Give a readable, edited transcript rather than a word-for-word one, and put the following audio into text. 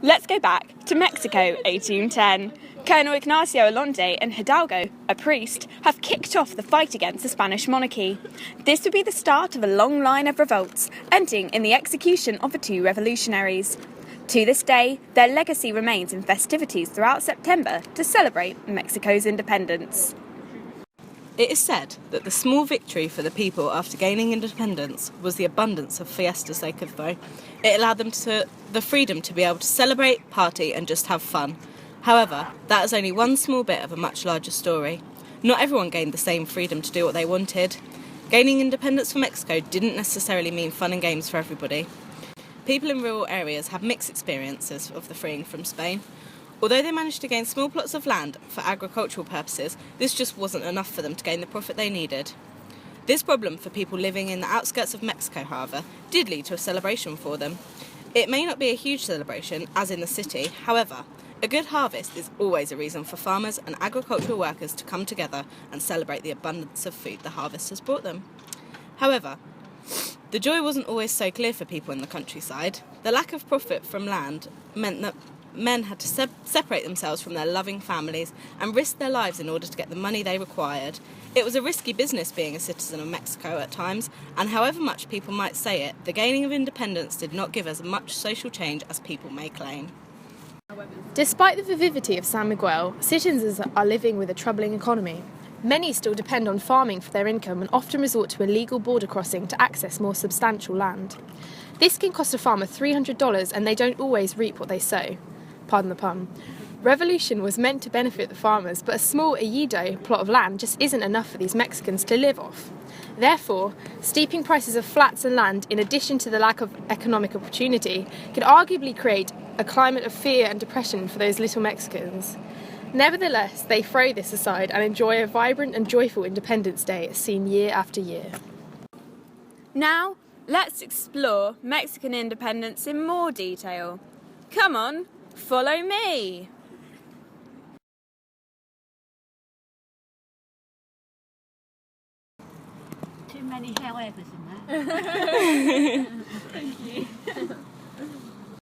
Let's go back to Mexico, 1810. Colonel Ignacio Allende and Hidalgo, a priest, have kicked off the fight against the Spanish monarchy. This would be the start of a long line of revolts, ending in the execution of the two revolutionaries. To this day, their legacy remains in festivities throughout September to celebrate Mexico's independence. It is said that the small victory for the people after gaining independence was the abundance of fiestas they could throw. It allowed them the freedom to be able to celebrate, party and just have fun. However, that is only one small bit of a much larger story. Not everyone gained the same freedom to do what they wanted. Gaining independence for Mexico didn't necessarily mean fun and games for everybody. People in rural areas have mixed experiences of the freeing from Spain. Although they managed to gain small plots of land for agricultural purposes, this just wasn't enough for them to gain the profit they needed. This problem for people living in the outskirts of Mexico, however, did lead to a celebration for them. It may not be a huge celebration, as in the city, however, a good harvest is always a reason for farmers and agricultural workers to come together and celebrate the abundance of food the harvest has brought them. However, the joy wasn't always so clear for people in the countryside. The lack of profit from land meant that men had to separate themselves from their loving families and risk their lives in order to get the money they required. It was a risky business being a citizen of Mexico at times, and however much people might say it, the gaining of independence did not give as much social change as people may claim. Despite the vivacity of San Miguel, citizens are living with a troubling economy. Many still depend on farming for their income and often resort to illegal border crossing to access more substantial land. This can cost a farmer $300 and they don't always reap what they sow. Pardon the pun. Revolution was meant to benefit the farmers, but a small ejido plot of land just isn't enough for these Mexicans to live off. Therefore, steeping prices of flats and land, in addition to the lack of economic opportunity, could arguably create a climate of fear and depression for those little Mexicans. Nevertheless, they throw this aside and enjoy a vibrant and joyful Independence Day seen year after year. Now, let's explore Mexican independence in more detail. Come on, follow me. Too many howevers in that. Thank you.